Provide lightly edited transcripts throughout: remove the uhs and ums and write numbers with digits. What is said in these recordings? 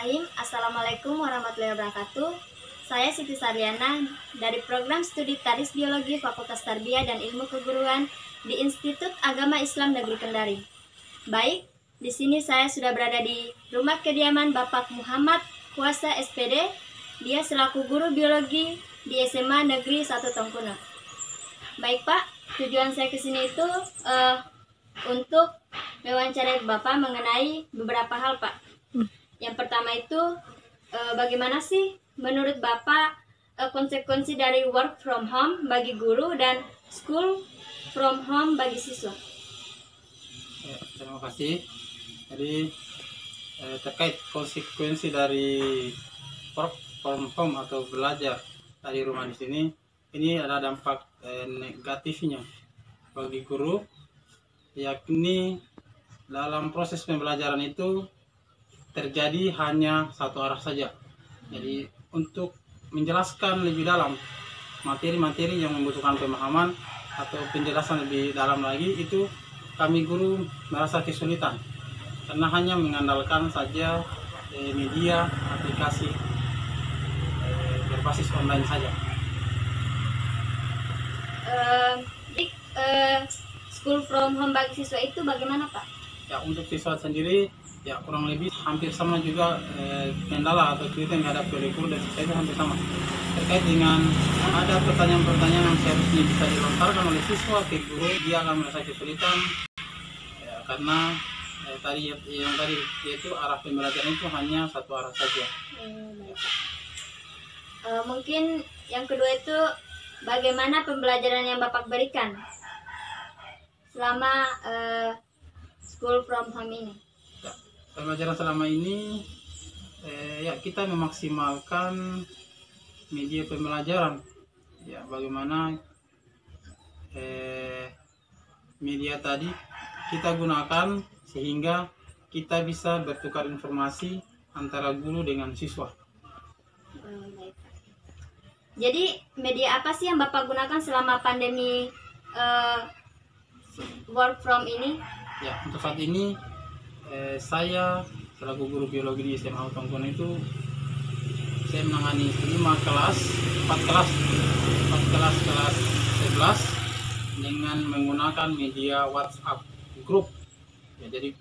Bismillahirrahmanirrahim. Assalamualaikum warahmatullahi wabarakatuh. Saya Siti Saryana dari program studi Taris Biologi Fakultas Tarbiyah dan Ilmu Keguruan di Institut Agama Islam Negeri Kendari. Baik, di sini saya sudah berada di rumah kediaman Bapak Muhammad Kuasa SPD. Dia selaku guru biologi di SMA Negeri 1 Tongkuno. Baik Pak, tujuan saya ke sini itu untuk mewawancarai Bapak mengenai beberapa hal Pak. Yang pertama itu bagaimana sih menurut Bapak konsekuensi dari work from home bagi guru dan school from home bagi siswa? Ya, terima kasih. Jadi terkait konsekuensi dari work from home atau belajar dari rumah di sini, ini ada dampak negatifnya bagi guru, yakni dalam proses pembelajaran itu terjadi hanya satu arah saja. Jadi untuk menjelaskan lebih dalam materi-materi yang membutuhkan pemahaman atau penjelasan lebih dalam lagi, itu kami guru merasa kesulitan karena hanya mengandalkan saja media aplikasi berbasis online saja. School from home bagi siswa itu bagaimana Pak? Ya, untuk siswa sendiri ya kurang lebih hampir sama juga kendala atau kesulitan yang dihadapi oleh guru dan siswa itu hampir sama. Terkait dengan ada pertanyaan-pertanyaan yang seharusnya bisa dilontarkan oleh siswa ke guru, dia akan merasa kesulitan ya, karena tadi yaitu arah pembelajaran itu hanya satu arah saja. Mungkin yang kedua itu bagaimana pembelajaran yang Bapak berikan selama school from home ini? Ya, pembelajaran selama ini ya kita memaksimalkan media pembelajaran. Ya, bagaimana media tadi kita gunakan sehingga kita bisa bertukar informasi antara guru dengan siswa. Jadi media apa sih yang Bapak gunakan selama pandemi work from ini? Ya, untuk saat ini saya selaku guru biologi di SMA Tongkuno itu saya menangani 4 kelas kelas 11 dengan menggunakan media WhatsApp grup. Ya, jadi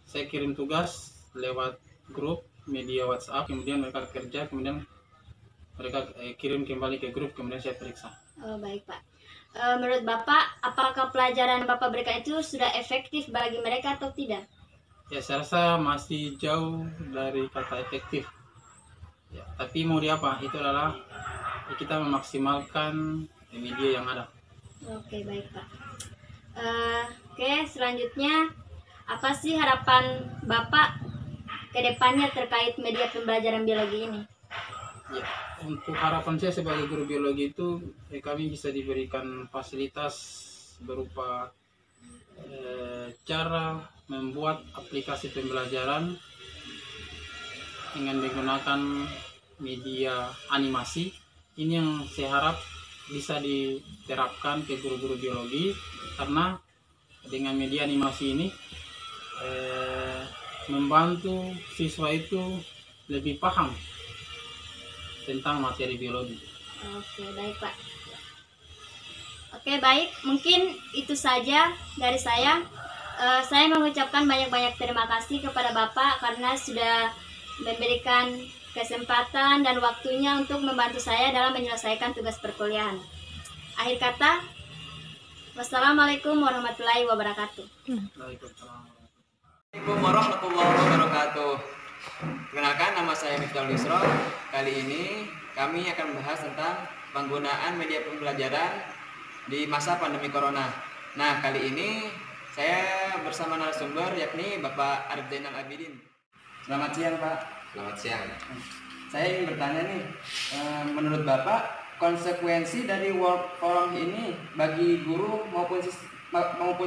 saya kirim tugas lewat grup media WhatsApp, kemudian mereka kerja, kemudian mereka kirim kembali ke grup, kemudian saya periksa. Oh, baik Pak. Menurut Bapak, apakah pelajaran Bapak berikan itu sudah efektif bagi mereka atau tidak? Ya, saya rasa masih jauh dari kata efektif. Ya, tapi mau diapa? Itu adalah kita memaksimalkan media yang ada. Oke, baik Pak. Oke, selanjutnya apa sih harapan Bapak ke depannya terkait media pembelajaran biologi ini? Ya, untuk harapan saya sebagai guru biologi itu kami bisa diberikan fasilitas berupa cara membuat aplikasi pembelajaran dengan menggunakan media animasi. Ini yang saya harap bisa diterapkan ke guru-guru biologi, karena dengan media animasi ini membantu siswa itu lebih paham tentang materi biologi. Oke, baik Pak. Oke, baik. Mungkin itu saja dari saya. Saya mengucapkan banyak-banyak terima kasih kepada Bapak karena sudah memberikan kesempatan dan waktunya untuk membantu saya dalam menyelesaikan tugas perkuliahan. Akhir kata, wassalamualaikum warahmatullahi wabarakatuh. Assalamualaikum warahmatullahi wabarakatuh. Perkenalkan, nama saya Miftahul Yusro. Kali ini kami akan membahas tentang penggunaan media pembelajaran di masa pandemi corona. Nah, kali ini saya bersama narasumber yakni Bapak Arif Zainal Abidin. Selamat siang Pak. Selamat siang. Saya ingin bertanya nih, menurut Bapak konsekuensi dari work from ini bagi guru maupun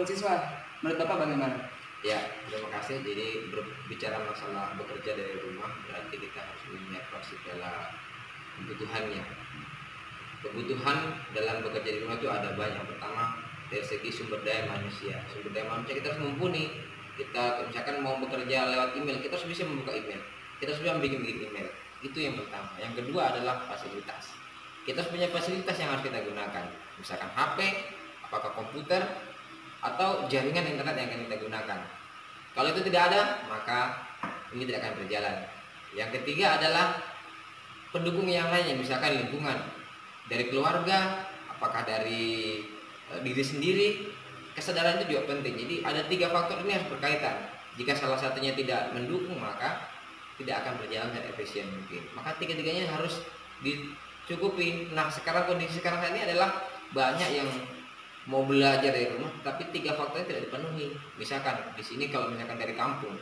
siswa, menurut Bapak bagaimana? Ya, terima kasih. Jadi berbicara masalah bekerja dari rumah, berarti kita harus melihat segala kebutuhannya. Kebutuhan dalam bekerja di rumah itu ada banyak. Pertama, dari segi sumber daya manusia. Sumber daya manusia kita harus mumpuni. Kita misalkan mau bekerja lewat email, kita harus bisa membuka email, kita harus bisa bikin email. Itu yang pertama. Yang kedua adalah fasilitas. Kita harus punya fasilitas yang harus kita gunakan, misalkan HP, apakah komputer, atau jaringan internet yang akan kita gunakan. Kalau itu tidak ada, maka ini tidak akan berjalan. Yang ketiga adalah pendukung yang lainnya, misalkan lingkungan, dari keluarga, apakah dari diri sendiri. Kesadaran itu juga penting. Jadi ada 3 faktor ini harus berkaitan. Jika salah satunya tidak mendukung, maka tidak akan berjalan dengan efisien mungkin. Maka 3-tiganya harus dicukupi. Nah, sekarang kondisi sekarang ini adalah banyak yang mau belajar dari rumah, tapi 3 faktor tidak dipenuhi. Misalkan di sini kalau misalkan dari kampung,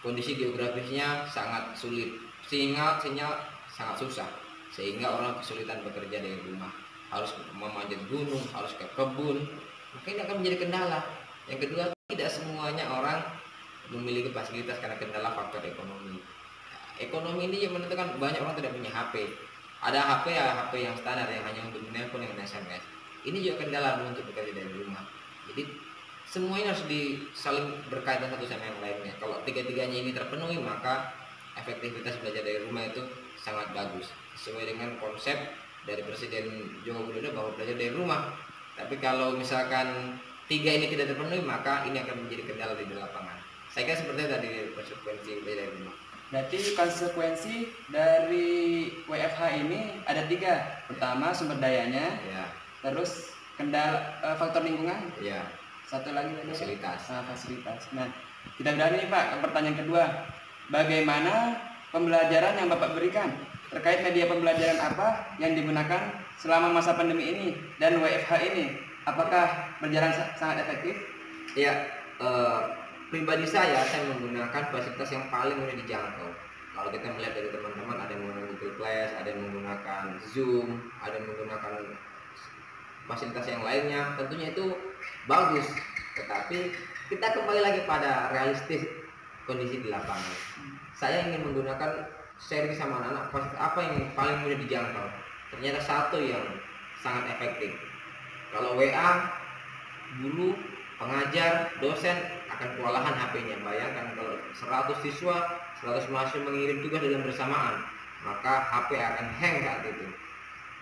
kondisi geografisnya sangat sulit, sinyal sangat susah, sehingga orang kesulitan bekerja dari rumah, harus memanjat gunung, harus ke kebun. Maka ini akan menjadi kendala. Yang kedua, tidak semuanya orang memiliki fasilitas karena kendala faktor ekonomi. Ekonomi ini yang menentukan, banyak orang tidak punya HP. Ada HP ya, HP yang standar yang hanya untuk menelpon dengan SMS. Ini juga kendala untuk bekerja dari rumah. Jadi semuanya harus saling berkaitan satu sama yang lainnya. Kalau 3-tiganya ini terpenuhi, maka efektivitas belajar dari rumah itu sangat bagus, sesuai dengan konsep dari Presiden Joko Widodo bahwa belajar dari rumah. Tapi kalau misalkan 3 ini tidak terpenuhi, maka ini akan menjadi kendala di lapangan. Saya kira seperti itu tadi konsekuensi belajar dari rumah. Berarti konsekuensi dari WFH ini ada 3. Pertama, sumber dayanya, Ya, terus kendala faktor lingkungan, ya, satu lagi tadi apa? fasilitas. Fasilitas. Nah, kita beralih nih Pak ke pertanyaan kedua. Bagaimana pembelajaran yang Bapak berikan terkait media pembelajaran apa yang digunakan selama masa pandemi ini dan WFH ini? Apakah berjalan sangat efektif? Ya, pribadi saya menggunakan fasilitas yang paling mudah dijangkau. Kalau kita melihat dari teman-teman, ada yang menggunakan Google Class, ada yang menggunakan Zoom, ada yang menggunakan fasilitas yang lainnya, tentunya itu bagus. Tetapi kita kembali lagi pada realistis kondisi di lapangan. Saya ingin menggunakan sharing sama anak-anak fasilitas apa yang paling mudah dijangkau. Ternyata satu yang sangat efektif. Kalau WA, guru, pengajar, dosen akan kewalahan HP-nya. Bayangkan kalau 100 siswa, 100 mahasiswa mengirim tugas dalam bersamaan, maka HP akan hang saat itu.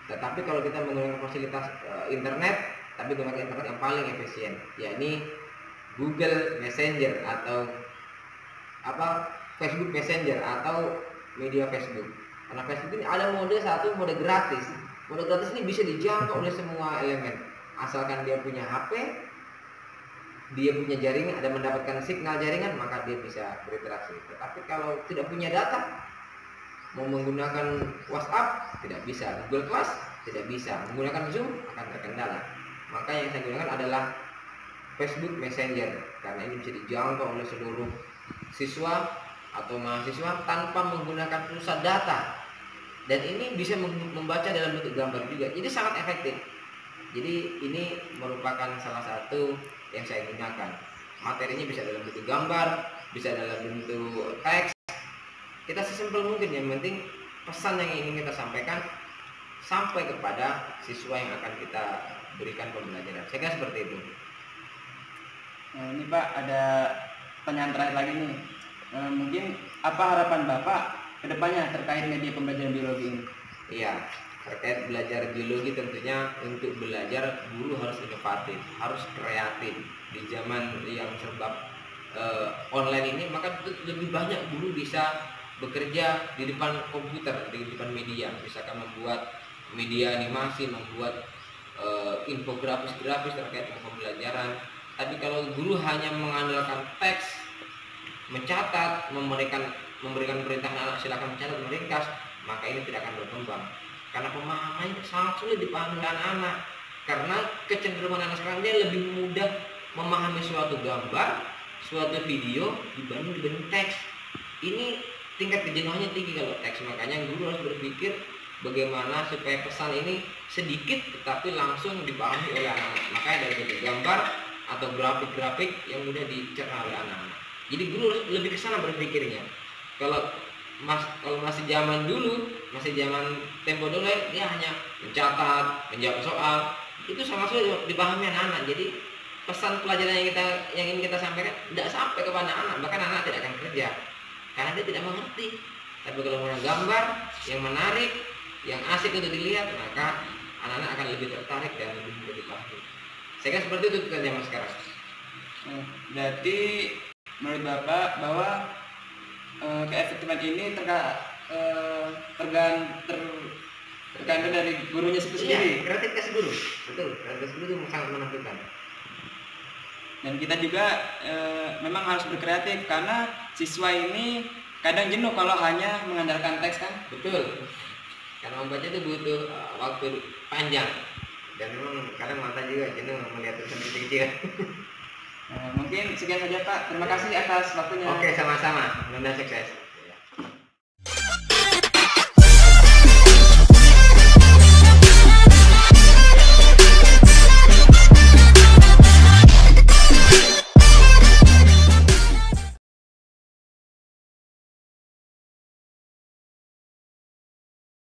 Tetapi kalau kita menggunakan fasilitas internet, tapi gunakan internet yang paling efisien, yakni Google Messenger atau Facebook Messenger atau media Facebook. Karena Facebook ini ada mode gratis. Mode gratis ini bisa dijangkau oleh semua elemen, asalkan dia punya HP, dia punya jaringan, ada mendapatkan signal jaringan, maka dia bisa berinteraksi. Tetapi kalau tidak punya data, mau menggunakan WhatsApp tidak bisa, Google Class tidak bisa, menggunakan Zoom akan terkendala. Maka yang saya gunakan adalah Facebook Messenger, karena ini bisa dijangkau oleh seluruh siswa atau mahasiswa tanpa menggunakan pusat data, dan ini bisa membaca dalam bentuk gambar juga, jadi sangat efektif. Jadi ini merupakan salah satu yang saya gunakan. Materinya bisa dalam bentuk gambar, bisa dalam bentuk teks. Kita sesimpel mungkin, yang penting pesan yang ingin kita sampaikan sampai kepada siswa yang akan kita berikan pembelajaran. Saya kira seperti itu. Nah, ini Pak, ada pertanyaan terakhir lagi nih. Mungkin apa harapan Bapak ke depannya terkait media pembelajaran biologi ini? Iya, terkait belajar biologi tentunya untuk belajar guru harus inovatif, harus kreatif. Di zaman yang serba online ini, maka lebih banyak guru bisa bekerja di depan komputer, di depan media, misalkan membuat media animasi, membuat infografis terkait dengan pembelajaran. Tapi kalau guru hanya mengandalkan teks, mencatat, memberikan perintah anak silakan mencatat, meringkas, maka ini tidak akan berkembang. Karena pemahamannya sangat sulit dipahami anak-anak. Karena kecenderungan anak sekarang dia lebih mudah memahami suatu gambar, suatu video dibanding teks. Ini tingkat kejenuhannya tinggi kalau teks. Makanya guru harus berpikir bagaimana supaya pesan ini sedikit tetapi langsung dipahami oleh anak-anak. Makanya dari bentuk gambar atau grafik-grafik yang mudah dicerna oleh anak-anak. Jadi guru harus lebih ke sana berpikirnya. Kalau masih zaman dulu, masih zaman tempo dulu, dia hanya mencatat, menjawab soal, itu sangat sulit dipahami anak-anak. Jadi pesan pelajaran yang ingin kita sampaikan tidak sampai kepada anak, bahkan anak tidak akan kerja karena dia tidak mengerti. Tapi kalau menggunakan gambar yang menarik, yang asik untuk dilihat, maka anak-anak akan lebih tertarik dan lebih paham. Saya kira seperti itu kita zaman sekarang. Berarti menurut Bapak bahwa keefektifan ini tergantung dari gurunya itu sendiri. Kreativitas guru, betul. Kreativitas guru itu sangat menentukan. Dan kita juga memang harus berkreatif karena siswa ini kadang jenuh kalau hanya mengandalkan teks kan. Betul. Karena membaca itu butuh waktu panjang dan memang kadang mata juga jenuh melihat tulisan kecil-kecil. Mungkin sekian saja Pak. Terima kasih atas waktunya. Oke, sama-sama. Mudah-mudahan sukses.